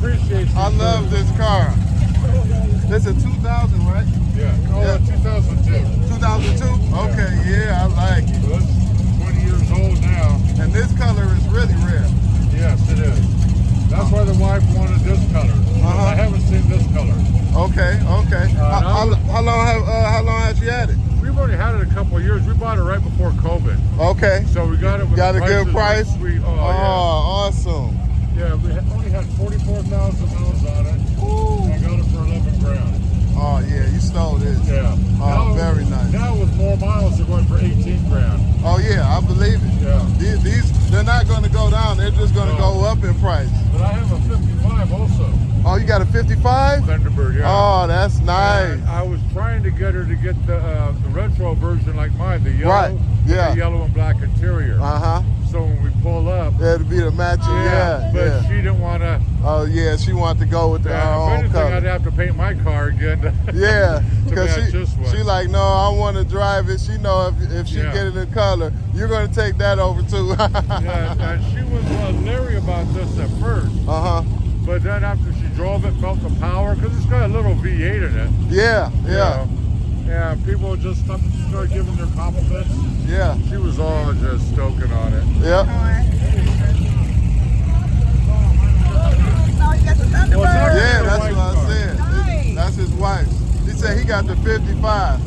appreciate you. I love this car. This is 2000, right? Yeah. Oh, yeah. 2002. 2002? Okay, yeah, I like it. So it's 20 years old now. And this color is really rare. Yes, it is. That's why the wife wanted this color. I haven't seen this color. Okay. How long have you had it? We've already had it a couple of years. We bought it right before COVID. Okay. So we got it with got a good price. Awesome. Awesome. Yeah, we only had 44,000 miles on it. Ooh. And I got it for 11 grand. Oh yeah, you stole this. Yeah. Oh, very nice. Now with more miles, they're going for 18 grand. Oh yeah, I believe it. Yeah. These they're not going to go down. They're just going to go up in price. But I have a 55 also. Oh, you got a 55? Thunderbird, yeah. Oh, that's nice. And I was trying to get her to get the retro version like mine, the yellow, right. Yeah. The yellow and black interior. So when we pull up, it'll be the matching. But she didn't want to. Oh yeah, she wanted to go with her own color. I'd have to paint my car again. Yeah, because she like, no, I want to drive it. She know if she get it in color, you're gonna take that over too. Yeah, and she was leery about this at first. But then after she drove it, felt the power, because it's got a little V8 in it. Yeah. Yeah, people just started giving their compliments. Yeah. She was all just stoking on it. Yep. Yeah, that's what I said. Nice. That's his wife. He said he got the 55.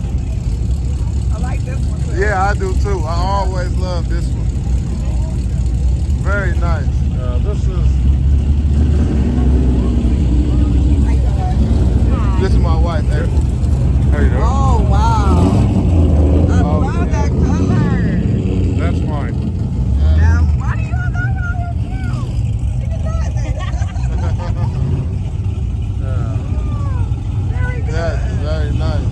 I like this one too. Yeah, I do too. I always love this one. Very nice. This is my wife, April. How you doing? Oh, wow. I love that color. That's mine. Now, why do you have that one with you? Very good. That's very nice.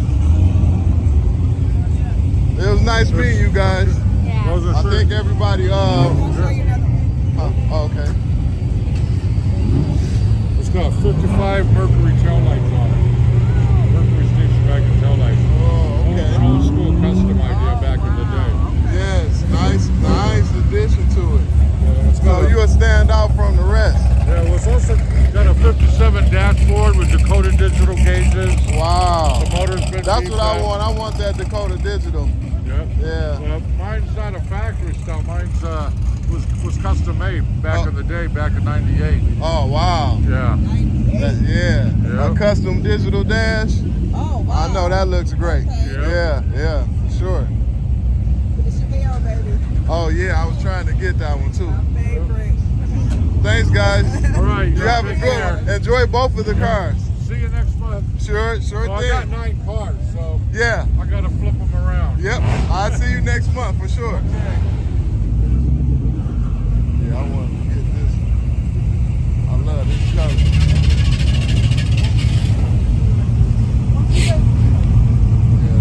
It was nice meeting you guys. Yeah. I think everybody, I'll show you another one. okay. It's got 55 Mercury tail lights on it. Mercury station wagon tail lights. Oh, okay. Old school custom idea back in the day. Yes, nice addition to it. Yeah, So you'll stand out from the rest. Yeah, well, it's also got a 57 dashboard with Dakota digital gauges. Wow. The motor's been That's what I beefed want. I want that Dakota digital. Yep. Yeah. Well, mine's not a factory style. Mine's was custom made back in the day, back in '98. Oh wow. Yeah. Yeah. A custom digital dash. Oh, wow. I know that looks great. Okay. Yeah, for sure. It's your mail, baby. Oh yeah, I was trying to get that one too. My favorite. Thanks guys. All right. You have a good one. Enjoy both of the cars. See you next month. Sure Well, thing. I got 9 cars, so Yeah. I gotta flip them around. Yep. I'll see you next month for sure. Okay. Yeah, I want to get this. I love this color. Yeah,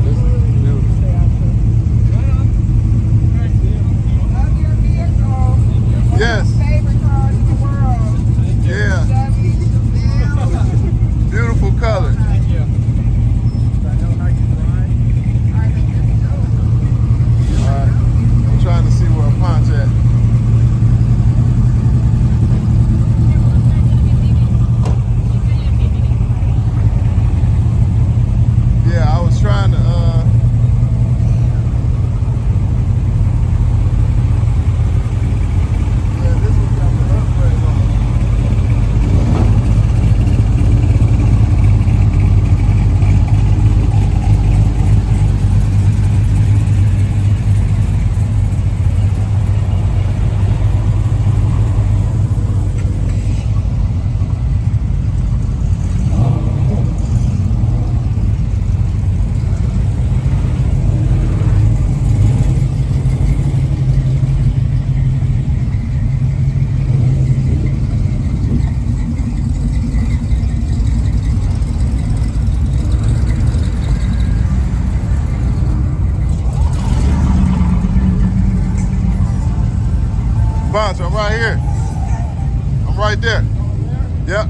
this is beautiful. Love your vehicle. Yes. Favorite cars in the world. Yeah. Chevy, Chevelle. Beautiful color. Alright. I'm trying to see where a punch at. Yeah, I was trying to yeah, this one got the upgrade on it. Bonds, I'm right here. I'm right there. Yep.